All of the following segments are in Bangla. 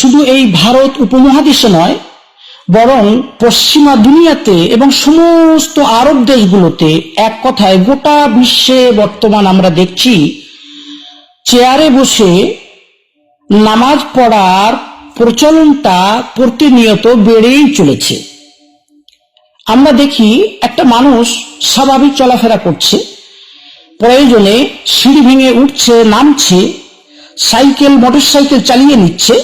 শুধু এই ভারত উপমহাদেশে নয়, বরং পশ্চিমা দুনিয়াতে এবং সমস্ত আরব দেশগুলোতে, এক কথায় গোটা বিশ্বে বর্তমান আমরা দেখছি চেয়ারে বসে নামাজ পড়ার প্রচলনটা প্রতিনিয়ত বেড়েই চলেছে। আমরা দেখি একটা মানুষ স্বাভাবিক চলাফেরা করছে, প্রয়োজনে সিঁড়ি ভেঙে উঠছে, নামছে, সাইকেল মোটরসাইকেল চালিয়ে নিচ্ছে,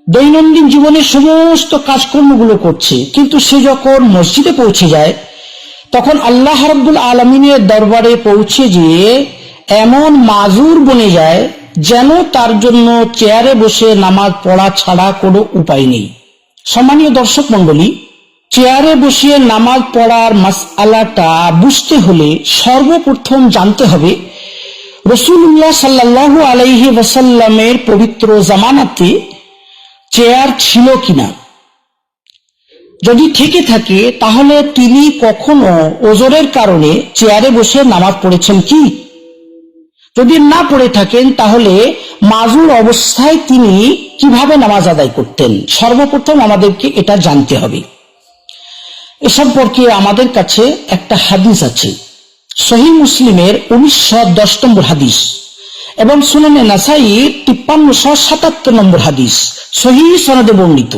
দৈনন্দিন জীবনের সমস্ত কাজকর্মগুলো করছে, কিন্তু সে যখন মসজিদে পৌঁছে যায় তখন আল্লাহ রাব্বুল আলামিনের দরবারে পৌঁছে গিয়ে এমন মাজুর বনে যায় যেন তার জন্য চেয়ারে বসে নামাজ পড়া ছাড়া কোনো উপায় নেই। সম্মানীয় দর্শক মণ্ডলী, চেয়ারে বসে নামাজ পড়ার মাসআলাটা বুঝতে হলে সর্বপ্রথম জানতে হবে রাসূলুল্লাহ সাল্লাল্লাহু আলাইহি ওয়াসাল্লামের পবিত্র জামানাতে চেয়ার ছিল কিনা। যদি থেকে থাকে তাহলে তিনি কখনো ওজরের কারণে চেয়ারে বসে নামাজ পড়েছেন কি? যদি না পড়ে থাকেন তাহলে মাজুর অবস্থায় তিনি কিভাবে নামাজ আদায় করতেন? সর্বপ্রথম আমাদেরকে এটা জানতে হবে। এ সম্পর্কে আমাদের কাছে একটা হাদিস আছে, সহিহ মুসলিমের 1910 নম্বর হাদিস এবং সুনানে নাসাইর 5377 নম্বর হাদিস, সহিহ সনদে বর্ণিত।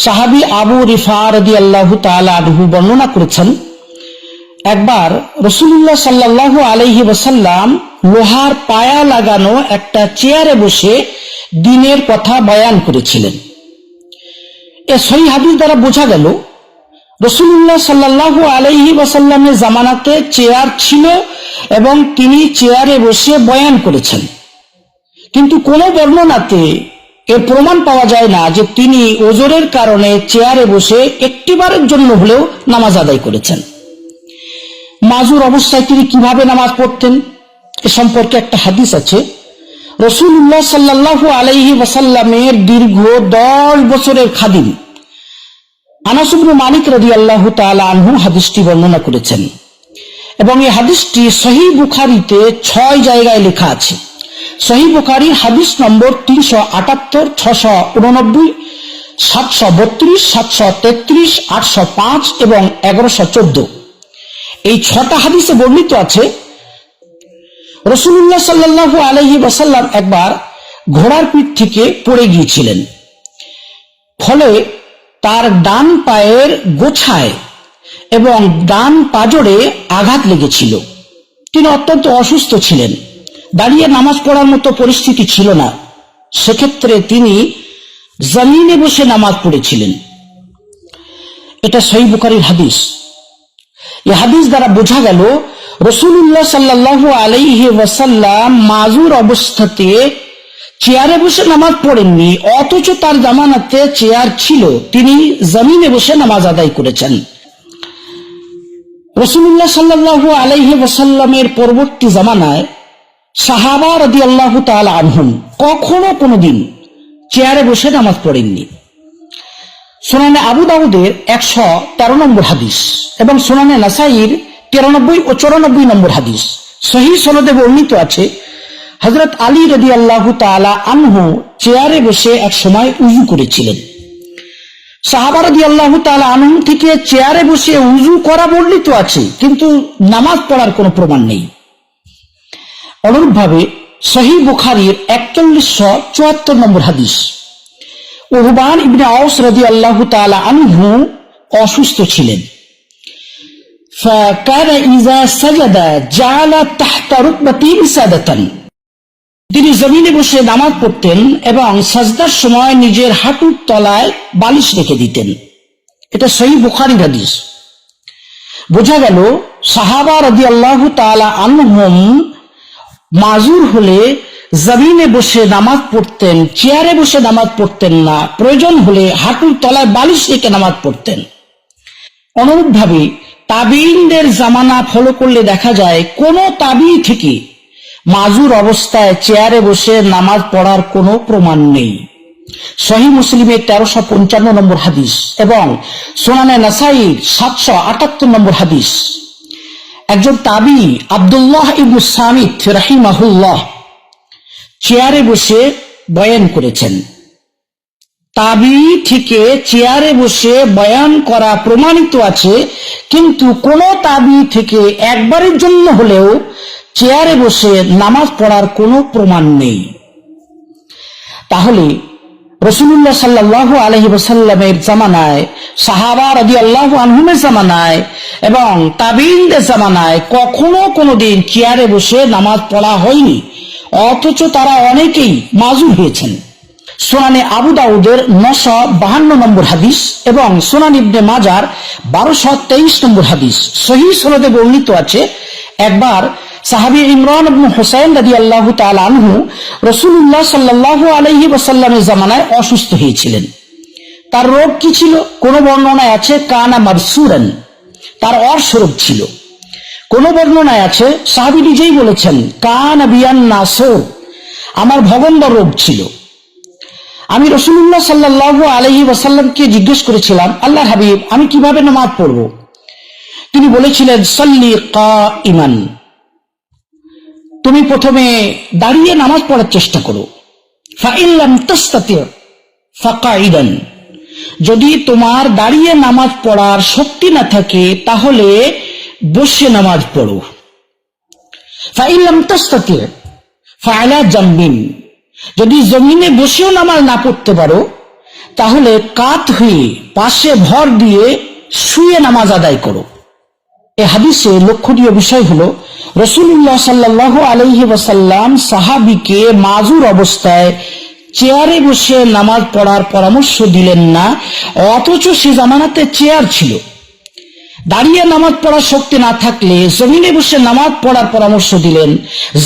সাহাবী আবু রিফা রাদিয়াল্লাহু তাআলা আনহু বর্ণনা করেছেন, একবার রাসূলুল্লাহ সাল্লাল্লাহু আলাইহি ওয়াসাল্লাম লোহার পায়া লাগানো একটা চেয়ারে বসে দ্বীনের কথা বয়ান করেছিলেন। এ সহিহ হাদিস দ্বারা বোঝা গেল রাসূলুল্লাহ সাল্লাল্লাহু আলাইহি ওয়াসাল্লামের জামানাতে চেয়ার ছিল এবং তিনি চেয়ারে বসে বয়ান করেছেন, কিন্তু কোন বর্ণনাতে এর প্রমাণ পাওয়া যায় না যে তিনি ওজরের কারণে চেয়ারে বসে একটিবারের জন্য হলেও নামাজ আদায় করেছেন। মাজুর অবস্থায় তিনি কিভাবে নামাজ পড়তেন এ সম্পর্কে একটা হাদিস আছে। রাসূলুল্লাহ সাল্লাল্লাহু আলাইহি ওয়াসাল্লামের দীর্ঘ 10 বছরের খাদিম আনাস ইবনে মালিক রাদিয়াল্লাহু তাআলা আনহু হাদিসটি বর্ণনা করেছেন এবং এই হাদিসটি সহিহ বুখারীতে 6 জায়গায় লেখা আছে। সহিহ বুখারীর হাদিস নম্বর 378, 689, 732, 733, 805 এবং 1114। এই 6টা হাদিসে বর্ণিত আছে রাসূলুল্লাহ সাল্লাল্লাহু আলাইহি ওয়াসাল্লাম একবার ঘোড়ার পিঠ থেকে পড়ে গিয়েছিলেন, ফলে তার ডান পায়ের গোছায় এবং ডান পাজরে আঘাত লেগেছিল। তিনি অত্যন্ত অসুস্থ ছিলেন, দাঁড়িয়ে নামাজ পড়ার মতো পরিস্থিতি ছিল না। সেক্ষেত্রে তিনি জমিনে বসে নামাজ পড়েছিলেন। এটা সহিহ বুখারীর হাদিস। এই হাদিস দ্বারা বোঝা গেল রাসূলুল্লাহ সাল্লাল্লাহু আলাইহি ওয়াসাল্লাম মাজুর অবস্থাতে চেয়ারে বসে নামাজ পড়েননি, অথচ তার জামানাতে চেয়ার ছিল, তিনি জমিনে বসে নামাজ আদায় করেছেন। রাসূলুল্লাহ সাল্লাল্লাহু আলাইহি ওয়াসাল্লামের পরবর্তী জামানায় সাহাবা রাদিয়াল্লাহু তাআলা আনহুম কখনো কোনোদিন চেয়ারে বসে নামাজ পড়েননি। সুনানে আবু দাউদের 113 নম্বর হাদিস এবং সুনানে নাসাইর 93 ও 94 নম্বর হাদিস, সহিহ সনদে বর্ণিত আছে হযরত আলী রাদিয়াল্লাহু তাআলা আনহু চেয়ারে বসে এক সময় উযু করেছিলেন। সাহাবা রাদিয়াল্লাহু তাআলা আনহু থেকে চেয়ারে বসে উযু করা বর্ণিত আছে, কিন্তু নামাজ পড়ার কোনো প্রমাণ নেই। অনুরূপভাবে সহিহ বুখারীর 4174 নম্বর হাদিস, উরবান ইবনে আওস রাদিয়াল্লাহু তাআলা আনহু অসুস্থ ছিলেন। ফাকানা ইযা সাজাদা জাআলা তাহতা রুকবাতিহি সাদাতান, তিনি জমিনে বসে নামাজ পড়তেন এবং সাজদার সময় নিজের হাঁটুর তলায় বালিশ রেখে দিতেন। এটা সহিহ বুখারীর হাদিস। বোঝা গেল সাহাবা রাদিয়াল্লাহু তাআলা আনহুম মাজুর হলে জমিনে বসে নামাজ পড়তেন, চেয়ারে বসে নামাজ পড়তেন না, প্রয়োজন হলে হাঁটুর তলায় বালিশ রেখে নামাজ পড়তেন। অনুরূপভাবে তাবিঈনদের জামানা ফলো করলে দেখা যায় কোন তাবিঈ থেকে মাজুর অবস্থায় চেয়ারে বসে নামাজ পড়ার কোনো প্রমাণ নেই। সহিহ মুসলিমের 1355 নম্বর হাদিস এবং সুনানে নাসাইর 778 নম্বর হাদিস, একজন তাবিঈ আব্দুল্লাহ ইবনে সামিত রাহিমাহুল্লাহ চেয়ারে বসে বয়ান করেছেন। তাবি থেকে চেয়ারে বসে বয়ান করা প্রমাণিত আছে, কিন্তু কোন তাবি থেকে একবারের জন্য হলেও চেয়ারে বসে নামাজ পড়ার কোনো প্রমাণ নেই। তাহলে রাসূলুল্লাহ সাল্লাল্লাহু আলাইহি ওয়াসাল্লামের জামানায়, সাহাবা রাদিয়াল্লাহু আনহুমের জামানায় এবং তাবিঈনদের জামানায় কখনো কোনোদিন চেয়ারে বসে নামাজ পড়া হয়নি, অথচ তারা অনেকেই মাজুর হয়েছেন। সুনানে আবু দাউদের 952 নম্বর হাদিস এবং সুনান ইবনে মাজার 1223 নম্বর হাদিস সহিহ সনদে বর্ণিত আছে, একবার সাহাবী ইমরান ইবনে হুসাইন রাদিয়াল্লাহু তাআলা আনহু রাসূলুল্লাহ সাল্লাল্লাহু আলাইহি ওয়াসাল্লামের জামানায় অসুস্থ হয়েছিলেন। তার রোগ কি ছিল? কোন বর্ণনায় আছে কানা মারসুরান, তার অর্শ রোগ ছিল। কোন বর্ণনায় আছে সাহাবী নিজেই বলেছেন কানা বিয়ান নাসুর, আমার ভগন্দর রোগ ছিল। আমি রাসূলুল্লাহ সাল্লাল্লাহু আলাইহি ওয়াসাল্লামকে জিজ্ঞেস করেছিলাম, আল্লাহর হাবিব, আমি কিভাবে নামাজ পড়ব? তিনি বলেছিলেন সাল্লি কাইমান, তুমি প্রথমে দাঁড়িয়ে নামাজ পড়ার চেষ্টা করো। ফাইন লাম তাস্তাতি ফাকাইদান, যদি তোমার দাঁড়িয়ে নামাজ পড়ার শক্তি না থাকে তাহলে বসে নামাজ পড়ো। ফাইন লাম তাস্তাতি ফাআলা জামবিন, যদি জমিনে বসেও নামাজ না পড়তে পারো তাহলে কাত হয়ে পাশে ভর দিয়ে শুয়ে নামাজ আদায় করো। এই হাদিসে লক্ষণীয় বিষয় হলো রাসূলুল্লাহ সাল্লাল্লাহু আলাইহি ওয়াসাল্লাম সাহাবীকে মাজুর অবস্থায় চেয়ারে বসে নামাজ পড়ার পরামর্শ দিলেন না, অথচ সে জামানাতে চেয়ার ছিল। দাঁড়িয়ে নামাজ পড়ার শক্তি না থাকলে জমিনে বসে নামাজ পড়ার পরামর্শ দিলেন,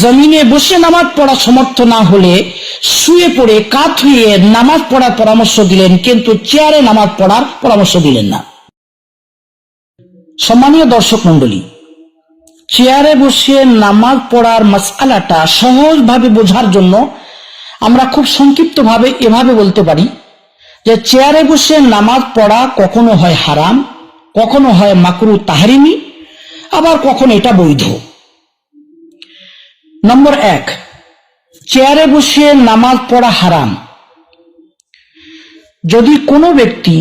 জমিনে বসে নামাজ পড়া সমর্থ না হলে শুয়ে পড়ে কাত হয়ে নামাজ পড়ার পরামর্শ দিলেন, কিন্তু চেয়ারে নামাজ পড়ার পরামর্শ দিলেন না। সম্মানীয় দর্শক মণ্ডলী, চেয়ারে বসে নামাজ পড়ার মাসআলাটা সহজভাবে বোঝার জন্য আমরা খুব সংক্ষিপ্তভাবে এভাবে বলতে পারি যে চেয়ারে বসে নামাজ পড়া কখনো হয় হারাম, কখনো হয় মাকরুহ তাহরিমি, আবার কখনো এটা বৈধ। নম্বর 1, চেয়ারে বসে নামাজ পড়া হারাম। যদি কোনো ব্যক্তি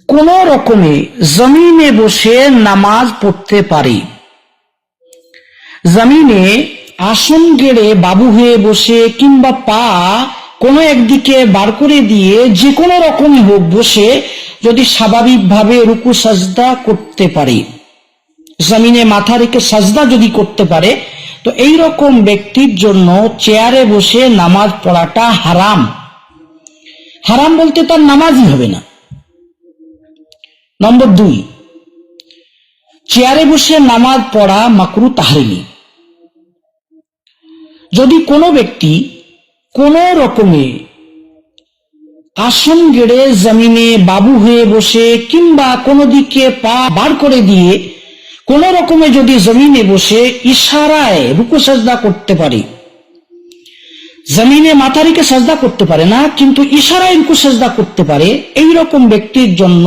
কোন রকমে জমিনে বসে নামাজ পড়তে পারে, জমিনে আসন গেড়ে বাবু হয়ে বসে কিংবা পা কোনো একদিকে বার করে দিয়ে যে কোনো রকমই হোক বসে যদি স্বাভাবিকভাবে রুকু সাজদা করতে পারে, জমিনে মাথা রেখে সাজদা যদি করতে পারে, তো এই রকম ব্যক্তির জন্য চেয়ারে বসে নামাজ পড়াটা হারাম। হারাম বলতে তার নামাজই হবে না। নম্বর 2, চেয়ারে বসে নামাজ পড়া মাকরুহ তাহরিমি। যদি কোনো ব্যক্তি কোন রকমে আসন গেড়ে জমিনে বাবু হয়ে বসে কিংবা কোনো দিকে পা বার করে দিয়ে কোন রকমে যদি জমিনে বসে ইশারায় রুকু সাজদা করতে পারে, জমিনে মাথা রেখে সাজদা করতে পারে না কিন্তু ইশারায় রুকু সাজদা করতে পারে, এই রকম ব্যক্তির জন্য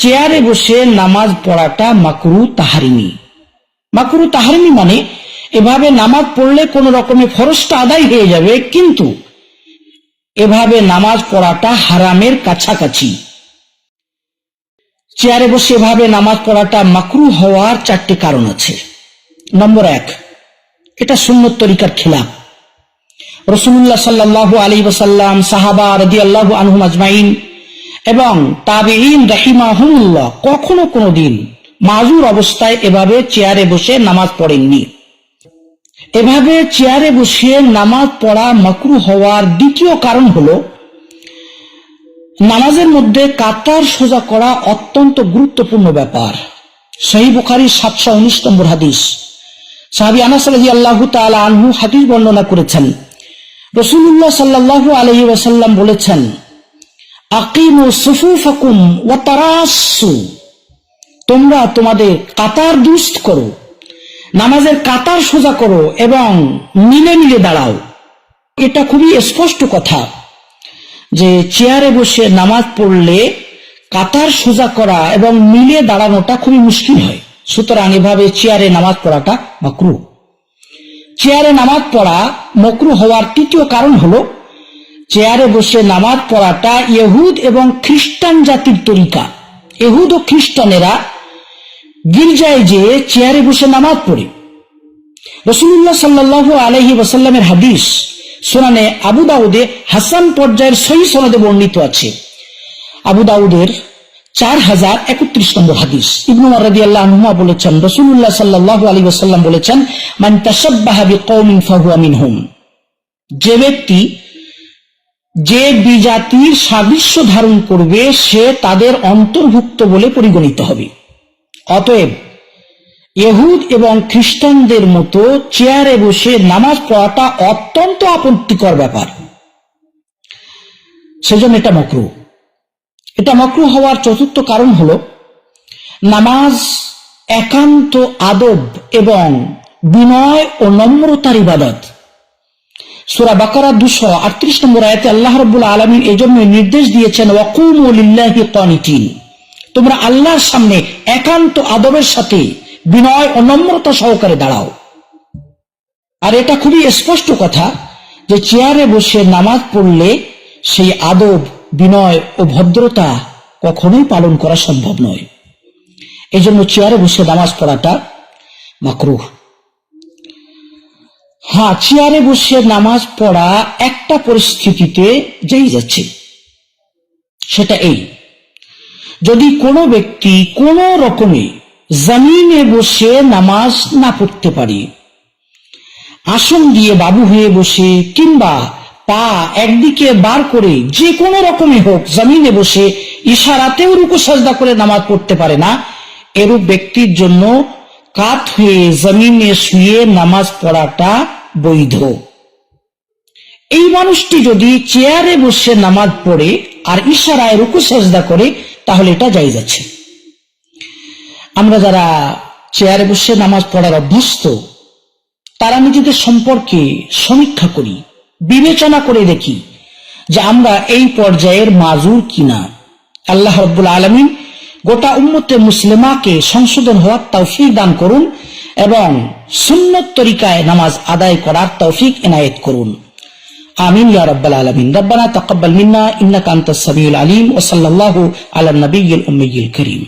চেয়ারে বসে নামাজ পড়াটা মাকরুহ তাহরিমি। মাকরুহ তাহরিমি মানে এভাবে নামাজ পড়লে কোন রকমে ফরজটা আদায় হয়ে যাবে, কিন্তু এভাবে নামাজ পড়াটা হারামের কাছাকাছি। চেয়ারে বসে এভাবে নামাজ পড়াটা মাকরুহ হওয়ার 4টি কারণ আছে। নম্বর 1, এটা সুন্নত তরিকার খেলাফ। রাসূলুল্লাহ সাল্লাল্লাহু আলাইহি ওয়াসাল্লাম, সাহাবা রাদিয়াল্লাহু আনহুম আজমাইন এবং তাবেঈন রাহিমাহুমুল্লাহ কখনো কোনোদিন মাজুর অবস্থায় এভাবে চেয়ারে বসে নামাজ পড়েননি। এভাবে চেয়ারে বসে নামাজ পড়া মাকরুহ হওয়ার দ্বিতীয় কারণ হলো নামাজের মধ্যে কাতার সোজা করা অত্যন্ত গুরুত্বপূর্ণ ব্যাপার। সহিহ বুখারীর 719 নম্বর হাদিস, সাহাবী আনাস রাদিয়াল্লাহু তাআলা আনহু হাদিস বর্ণনা করেছেন, রাসূলুল্লাহ সাল্লাল্লাহু আলাইহি ওয়াসাল্লাম বলেছেন, আকিমু সুফুফাকুম ওয়া তারাসসু, তোমরা তোমাদের কাতার দুরুস্ত করো, নামাজের কাতার সোজা করো এবং মিলে মিলে দাঁড়াও। এটা খুবই স্পষ্ট কথা যে চেয়ারে বসে নামাজ পড়লে কাতার সোজা করা এবং মিলে দাঁড়ানোটা খুবই মুশকিল হয়। সুতরাং এভাবে চেয়ারে নামাজ পড়াটা মাকরুহ। চেয়ারে নামাজ পড়া মাকরুহ হওয়ার তৃতীয় কারণ হলো চেয়ারে বসে নামাজ পড়াটা ইহুদ এবং খ্রিস্টান জাতির তরিকা। ইহুদ ও খ্রিস্টানেরা গির্জায় যে চেয়ারে বসে নামাজ পড়ে। রাসূলুল্লাহ সাল্লাল্লাহু আলাইহি ওয়াসাল্লামের হাদিস সুনানে আবু দাউদে হাসান পর্যায়ের সহিহ সনদে বর্ণিত আছে। আবু দাউদের 4031 নম্বর হাদিস। ইবনু উমর রাদিয়াল্লাহু আনহু বলেছেন, রাসূলুল্লাহ সাল্লাল্লাহু আলাইহি ওয়াসাল্লাম বলেছেন, মান তাশাব্বাহা বিকওমিন ফাহুয়া মিনহুম। যে ব্যক্তি যে বিজাতির সাদৃশ্য ধারণ করবে সে তাদের অন্তর্ভুক্ত বলে পরিগণিত হবে। অতএব ইহুদ এবং খ্রিস্টানদের মতো চেয়ারে বসে নামাজ পড়াটা অত্যন্ত আপত্তিকর ব্যাপার। সেজন্য এটা মাকরুহ। এটা মাকরুহ হওয়ার চতুর্থ কারণ হলো, নামাজ একান্ত আদব এবং বিনয় ও নম্রতার ইবাদত। সূরা বাকারা 238 নম্বর আয়াতে আল্লাহ রাব্বুল আলামিন এজন্য নির্দেশ দিয়েছেন, ওয়াকুমু লিল্লাহি কানিতিন। তোমরা আল্লাহর সামনে একান্ত আদবের সাথে বিনয় ও নম্রতা সহকারে দাঁড়াও। আর এটা খুবই স্পষ্ট কথা যে চেয়ারে বসে নামাজ পড়লে সেই আদব, বিনয় ও ভদ্রতা কখনোই পালন করা সম্ভব নয়। এজন্য চেয়ারে বসে নামাজ পড়াটা মাকরুহ। হ্যাঁ, চেয়ারে বসে নামাজ পড়া একটা পরিস্থিতিতে যেই যাচ্ছে, সেটা এই, যদি কোনো ব্যক্তি কোনো রকমে জমিনে বসে নামাজ না পড়তে পারে, আসন দিয়ে বাবু হয়ে বসে কিংবা পা একদিকে বার করে যে কোনো রকমে হোক জমিনে বসে ইশারাতেও রুকু সাজদা করে নামাজ পড়তে পারে না, এরূপ ব্যক্তির জন্য কাত হয়ে জমিনে শুয়ে নামাজ পড়াটা বৈধ। এই মানুষটি যদি চেয়ারে বসে নামাজ পড়ে আর ইশারায় রুকু সাজদা করে তাহলে এটা জায়েজ আছে। আমরা যারা চেয়ারে বসে নামাজ পড়ার অভ্যস্ত তারা নিজেদের সম্পর্কে সমীক্ষা করি, বিবেচনা করে দেখি যে আমরা এই পর্যায়ের মাজুর কিনা। আল্লাহ রাব্বুল আলামিন গোটা উম্মতে মুসলিমাকে সংশোধন হওয়ার তৌফিক দান করুন এবং সুন্নত তরিকায় নামাজ আদায় করার তৌফিক এনায়েত করুন। আমিন ইয়া রাব্বাল আলামিন। রব্বানা তাকাব্বাল মিন্না ইন্নাকা আনতাস সামিউল আলিম ওয়া সাল্লাল্লাহু আলা নবিয়্যিল উম্মিয়্যিল কারীম।